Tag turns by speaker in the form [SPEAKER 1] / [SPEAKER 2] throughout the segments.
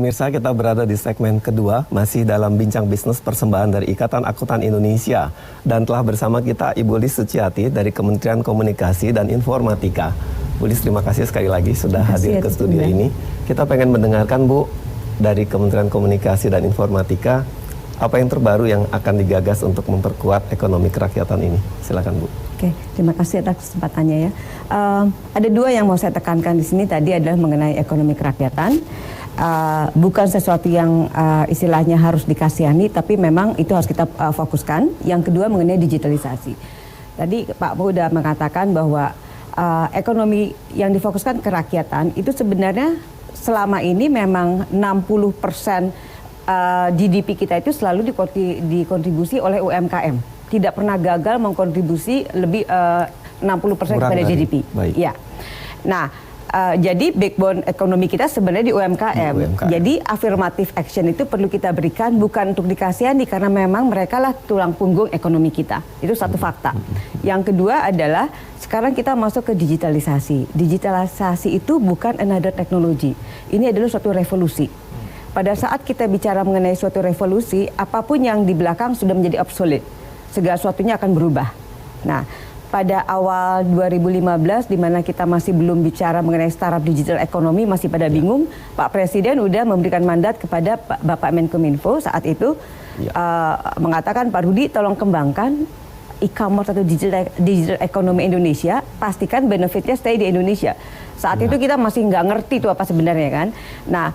[SPEAKER 1] Pemirsa, kita berada di segmen kedua, masih dalam Bincang Bisnis persembahan dari Ikatan Akuntan Indonesia. Dan telah bersama kita Ibu Lis Suciati dari Kementerian Komunikasi dan Informatika. Bu Lis, terima kasih sekali lagi sudah hadir ke studio ini. Kita pengen mendengarkan, Bu, dari Kementerian Komunikasi dan Informatika, apa yang terbaru yang akan digagas untuk memperkuat ekonomi kerakyatan ini. Silakan, Bu.
[SPEAKER 2] Oke, terima kasih atas kesempatannya ya. Ada dua yang mau saya tekankan di sini tadi adalah mengenai ekonomi kerakyatan. Bukan sesuatu yang istilahnya harus dikasihani, tapi memang itu harus kita fokuskan. Yang kedua mengenai digitalisasi. Tadi Pak Bu sudah mengatakan bahwa ekonomi yang difokuskan kerakyatan itu sebenarnya selama ini memang 60% GDP kita itu selalu dikontribusi oleh UMKM. Tidak pernah gagal mengkontribusi lebih 60% kepada GDP.
[SPEAKER 1] Baik.
[SPEAKER 2] Ya. Nah, jadi backbone ekonomi kita sebenarnya di UMKM. Jadi affirmative action itu perlu kita berikan bukan untuk dikasihani karena memang mereka lah tulang punggung ekonomi kita. Itu satu fakta. Yang kedua adalah sekarang kita masuk ke digitalisasi. Digitalisasi itu bukan another technology. Ini adalah suatu revolusi. Pada saat kita bicara mengenai suatu revolusi, apapun yang di belakang sudah menjadi obsolete. Segala sesuatunya akan berubah. Nah, pada awal 2015 di mana kita masih belum bicara mengenai startup digital ekonomi, masih pada bingung, Pak Presiden udah memberikan mandat kepada Bapak Menkominfo saat itu mengatakan, Pak Rudi tolong kembangkan e-commerce atau digital ekonomi Indonesia, pastikan benefitnya stay di Indonesia. Saat itu kita masih nggak ngerti itu apa sebenarnya kan. Nah,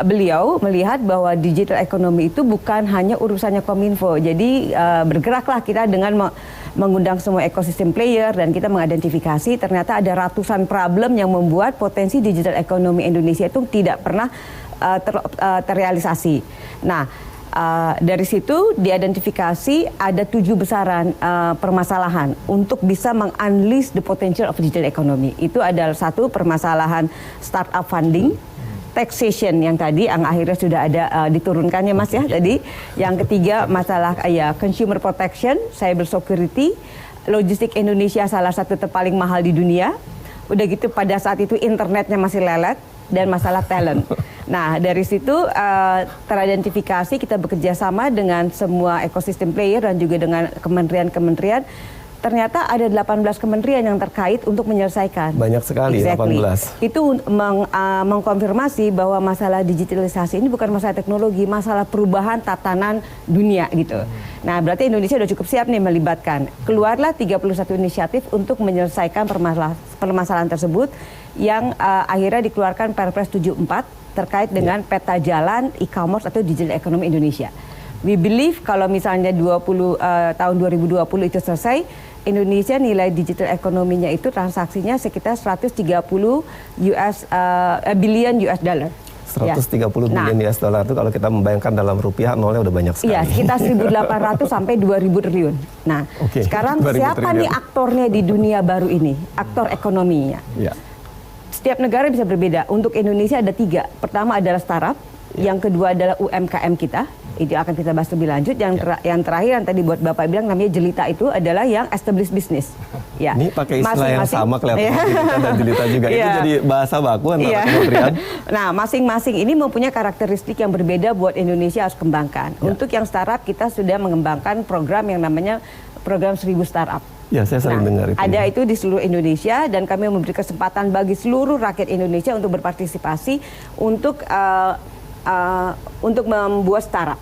[SPEAKER 2] beliau melihat bahwa digital ekonomi itu bukan hanya urusannya Kominfo. Jadi bergeraklah kita dengan mengundang semua ekosistem player dan kita mengidentifikasi ternyata ada ratusan problem yang membuat potensi digital ekonomi Indonesia itu tidak pernah terrealisasi. Nah, dari situ diidentifikasi ada 7 besaran permasalahan untuk bisa meng-unleash the potential of digital economy. Itu adalah satu permasalahan startup funding, taxation yang tadi yang akhirnya sudah ada diturunkannya Mas ya tadi. Yang ketiga masalah consumer protection, cyber security, logistik Indonesia salah satu terpaling mahal di dunia. Udah gitu pada saat itu internetnya masih lelet dan masalah talent. Nah, dari situ teridentifikasi kita bekerja sama dengan semua ekosistem player dan juga dengan kementerian-kementerian. Ternyata ada 18 kementerian yang terkait untuk menyelesaikan.
[SPEAKER 1] Banyak sekali, 18.
[SPEAKER 2] Itu mengkonfirmasi bahwa masalah digitalisasi ini bukan masalah teknologi, masalah perubahan tatanan dunia gitu. Nah, berarti Indonesia sudah cukup siap nih melibatkan. Keluarlah 31 inisiatif untuk menyelesaikan permasalahan tersebut yang akhirnya dikeluarkan Perpres 74 terkait dengan peta jalan e-commerce atau digital ekonomi Indonesia. We believe kalau misalnya tahun 2020 itu selesai, Indonesia nilai digital ekonominya itu transaksinya sekitar 130 billion US dollar.
[SPEAKER 1] 130 billion US dollar itu kalau kita membayangkan dalam rupiah nolnya udah banyak sekali.
[SPEAKER 2] Iya, sekitar 1.800 sampai 2.000 triliun. Nah, sekarang siapa triliun nih aktornya di dunia baru ini? Aktor ekonominya. Ya. Setiap negara bisa berbeda. Untuk Indonesia ada 3. Pertama adalah startup, yang kedua adalah UMKM kita. Itu akan kita bahas lebih lanjut. Yang terakhir yang tadi buat Bapak bilang namanya jelita itu adalah yang established business. Ya.
[SPEAKER 1] Ini pakai istilah yang sama kelihatan jelita dan jelita juga. Itu jadi bahasa baku antara kementerian.
[SPEAKER 2] Nah, masing-masing ini mempunyai karakteristik yang berbeda buat Indonesia harus kembangkan. Untuk yang startup kita sudah mengembangkan program yang namanya program 1000 startup.
[SPEAKER 1] Ya, saya sering dengar itu.
[SPEAKER 2] Ada itu di seluruh Indonesia dan kami memberi kesempatan bagi seluruh rakyat Indonesia untuk berpartisipasi untuk membuat startup.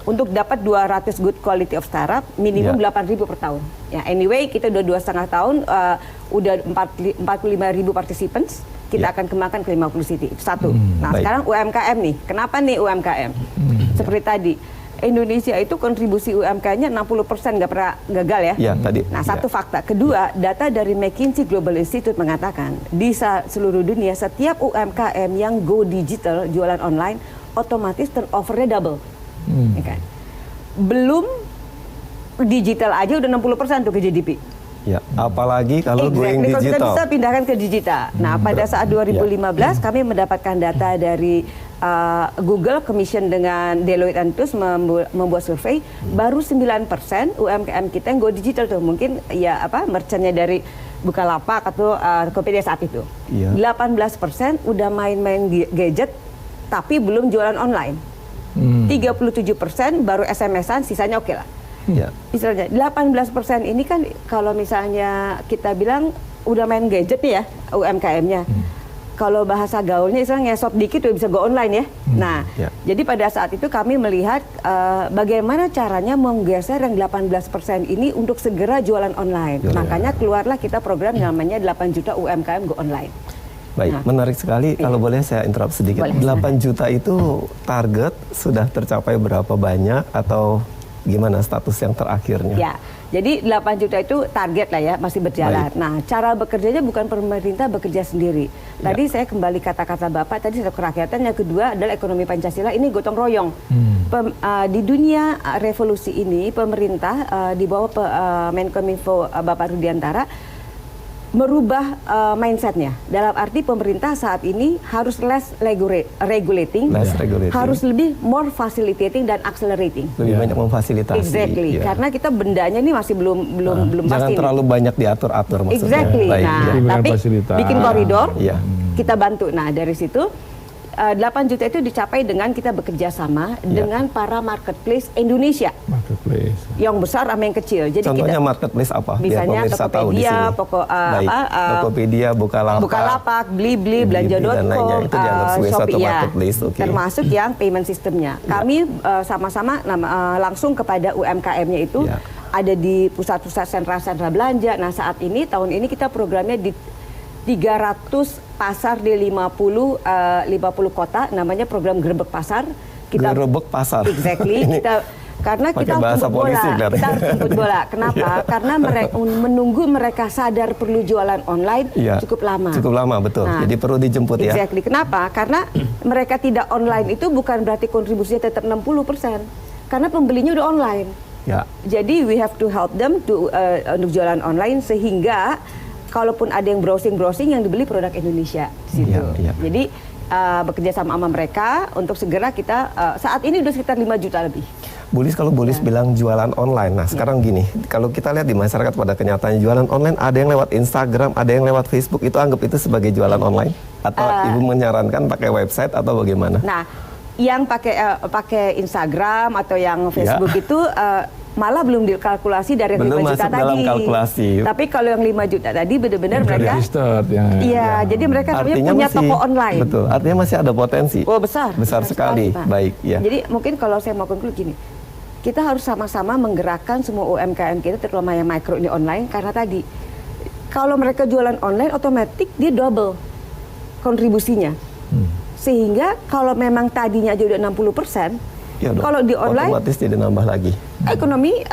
[SPEAKER 2] Untuk dapat 200 good quality of startup minimum 8.000 per tahun. Ya, anyway kita udah 2,5 tahun, udah 45.000 participants. Kita akan kembangkan ke 50 city. Itu satu. Nah, sekarang UMKM nih. Kenapa nih UMKM? Seperti tadi. Indonesia itu kontribusi UMKM-nya 60% nggak pernah gagal ya.
[SPEAKER 1] Iya, tadi.
[SPEAKER 2] Nah, satu fakta. Kedua, data dari McKinsey Global Institute mengatakan di seluruh dunia setiap UMKM yang go digital, jualan online, otomatis turnover-nya double. Ya kan? Belum digital aja udah 60% tuh ke GDP.
[SPEAKER 1] Ya, apalagi kalau going digital.
[SPEAKER 2] Kalau kita bisa pindahkan ke digital. Nah, pada saat 2015 kami mendapatkan data dari Google commission dengan Deloitte and Touche membuat survei, baru 9% UMKM kita yang go digital tuh. Mungkin ya merchantnya dari Bukalapak atau Tokopedia saat itu. 18% udah main-main gadget tapi belum jualan online. 37% baru SMS-an, sisanya oke lah.
[SPEAKER 1] Ya.
[SPEAKER 2] Misalnya 18% ini kan kalau misalnya kita bilang udah main gadget nih ya UMKM-nya. Kalau bahasa gaulnya misalnya ngesot dikit udah bisa go online ya. Nah, jadi pada saat itu kami melihat bagaimana caranya menggeser yang 18% ini untuk segera jualan online. Makanya keluarlah kita program namanya 8 juta UMKM go online.
[SPEAKER 1] Baik, menarik sekali. Kalau boleh saya interrupt sedikit.
[SPEAKER 2] Boleh.
[SPEAKER 1] 8 juta itu target sudah tercapai berapa banyak atau gimana status yang terakhirnya?
[SPEAKER 2] Ya, jadi 8 juta itu target lah ya, masih berjalan.
[SPEAKER 1] Baik.
[SPEAKER 2] Nah, cara bekerjanya bukan pemerintah bekerja sendiri. Tadi saya kembali kata-kata Bapak, tadi sektor kerakyatan, yang kedua adalah ekonomi Pancasila, ini gotong royong. Di dunia revolusi ini, pemerintah di bawah Menkominfo Bapak Rudiantara, merubah mindsetnya. Dalam arti pemerintah saat ini harus less regulating, harus lebih more facilitating dan accelerating.
[SPEAKER 1] Lebih banyak memfasilitasi.
[SPEAKER 2] Exactly, karena kita bendanya ini masih belum pasti.
[SPEAKER 1] Jangan terlalu banyak diatur-atur maksudnya.
[SPEAKER 2] Exactly.
[SPEAKER 1] Baik,
[SPEAKER 2] Nah, tapi bikin koridor, kita bantu. Nah, dari situ 8 juta itu dicapai dengan kita bekerja sama dengan para marketplace Indonesia.
[SPEAKER 3] Marketplace.
[SPEAKER 2] Yang besar sama yang kecil. Jadi
[SPEAKER 1] contohnya
[SPEAKER 2] kita,
[SPEAKER 1] marketplace apa?
[SPEAKER 2] misalnya Tokopedia,
[SPEAKER 1] Tokopedia, Bukalapak,
[SPEAKER 2] Blibli, Belanja.com,
[SPEAKER 1] itu dianggap sebagai satu
[SPEAKER 2] Shopee,
[SPEAKER 1] marketplace.
[SPEAKER 2] Termasuk yang payment sistemnya. Kami sama-sama langsung kepada UMKM-nya itu ada di pusat-pusat sentra-sentra belanja. Nah, saat ini tahun ini kita programnya di 300 pasar di 50 kota, namanya program Gerebek Pasar.
[SPEAKER 1] Gerebek Pasar.
[SPEAKER 2] Exactly. Karena kita harus jemput bola. Kita harus jemput bola. Kenapa? Karena menunggu mereka sadar perlu jualan online cukup lama. Cukup lama,
[SPEAKER 1] betul. Nah, jadi perlu dijemput ya.
[SPEAKER 2] Exactly. Kenapa? Karena mereka tidak online itu bukan berarti kontribusinya tetap 60%. Karena pembelinya udah online.
[SPEAKER 1] Ya.
[SPEAKER 2] Jadi we have to help them untuk jualan online sehingga kalaupun ada yang browsing yang dibeli produk Indonesia di situ. Jadi bekerja sama mereka untuk segera kita saat ini udah sekitar 5 juta lebih.
[SPEAKER 1] Bulis, kalau Bulis bilang jualan online, nah sekarang gini, kalau kita lihat di masyarakat pada kenyataannya jualan online, ada yang lewat Instagram, ada yang lewat Facebook, itu anggap itu sebagai jualan online? Atau Ibu menyarankan pakai website atau bagaimana?
[SPEAKER 2] Nah, yang pakai Instagram atau yang Facebook itu malah belum dikalkulasi dari 5 juta tadi.
[SPEAKER 1] Belum masuk dalam kalkulasi.
[SPEAKER 2] Tapi kalau yang 5 juta tadi benar-benar mereka jadi mereka
[SPEAKER 1] artinya
[SPEAKER 2] punya
[SPEAKER 1] masih,
[SPEAKER 2] toko online.
[SPEAKER 1] Betul, artinya masih ada potensi.
[SPEAKER 2] Oh, besar
[SPEAKER 1] sekali. Baik, ya.
[SPEAKER 2] Jadi mungkin kalau saya mau konklusi gini, kita harus sama-sama menggerakkan semua UMKM kita, terutama yang mikro ini online, karena tadi kalau mereka jualan online otomatis dia double kontribusinya. Sehingga kalau memang tadinya aja udah 60%, kalau di online
[SPEAKER 1] otomatis tidak nambah lagi
[SPEAKER 2] ekonomi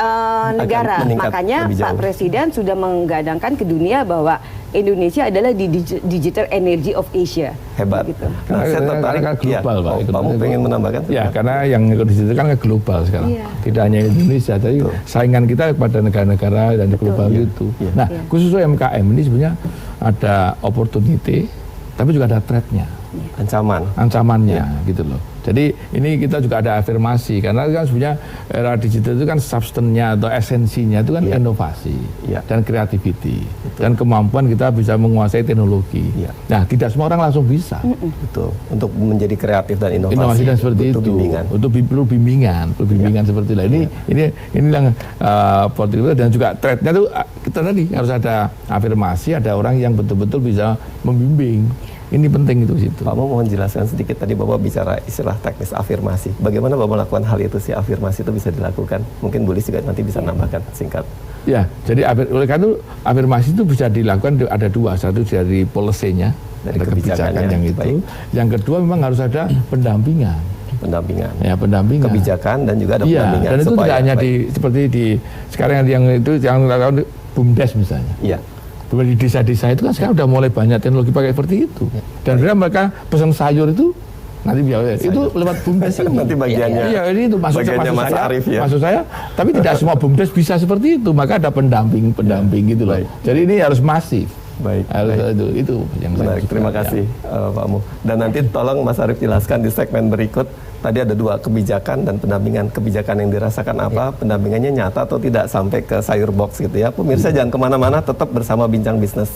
[SPEAKER 2] negara. Makanya Pak Presiden sudah menggadangkan ke dunia bahwa Indonesia adalah di digital energy of Asia.
[SPEAKER 1] Hebat.
[SPEAKER 2] Gitu.
[SPEAKER 1] Nah, saya tertarik
[SPEAKER 3] global, Pak.
[SPEAKER 1] Kamu pengen menambahkan?
[SPEAKER 3] Ya, karena yang digital kan global sekarang. Tidak hanya Indonesia, tapi saingan kita pada negara-negara dan global itu. Nah, khusus UMKM ini sebenarnya ada opportunity, tapi juga ada threat-nya. Ancamannya gitu loh. Jadi ini kita juga ada afirmasi karena kan sebenarnya era digital itu kan substansinya atau esensinya itu kan inovasi dan creativity dan kemampuan kita bisa menguasai teknologi. Nah, tidak semua orang langsung bisa.
[SPEAKER 1] Betul. Untuk menjadi kreatif dan inovasi
[SPEAKER 3] dan seperti itu.
[SPEAKER 1] Bimbingan.
[SPEAKER 3] Untuk perlu bimbingan seperti itu. Ini yang potensi dan juga threat-nya itu kita tadi harus ada afirmasi, ada orang yang betul-betul bisa membimbing. Ini penting itu situ.
[SPEAKER 1] Pak, mohon jelaskan sedikit, tadi Bapak bicara istilah teknis afirmasi. Bagaimana Bapak melakukan hal itu, si afirmasi itu bisa dilakukan? Mungkin Bulis juga nanti bisa nambahkan singkat.
[SPEAKER 3] Ya, jadi oleh karena itu afirmasi itu bisa dilakukan ada dua. Satu dari policy-nya, dari kebijakan yang itu. Baik. Yang kedua memang harus ada pendampingan. Ya, pendampingan.
[SPEAKER 1] Kebijakan dan juga ada pendampingan.
[SPEAKER 3] Dan itu tidak hanya seperti di sekarang yang dilakukan BUMDes misalnya. Iya. Di desa-desa itu kan sekarang udah mulai banyak teknologi pakai seperti itu. Dan mereka pesan sayur itu nanti itu lewat BUMDes ini.
[SPEAKER 1] Nanti bagiannya.
[SPEAKER 3] Iya, ini itu maksud saya.
[SPEAKER 1] Arif, ya?
[SPEAKER 3] Maksud saya, tapi tidak semua BUMDes bisa seperti itu. Maka ada pendamping gitu loh. Jadi ini harus masif.
[SPEAKER 1] Baik.
[SPEAKER 3] Itu yang
[SPEAKER 1] menarik. Terima kasih Pak Mu. Dan nanti tolong Mas Arif jelaskan di segmen berikut. Tadi ada dua, kebijakan dan pendampingan. Kebijakan yang dirasakan apa, pendampingannya nyata atau tidak sampai ke sayur box gitu ya. Pemirsa jangan kemana-mana, tetap bersama Bincang Bisnis.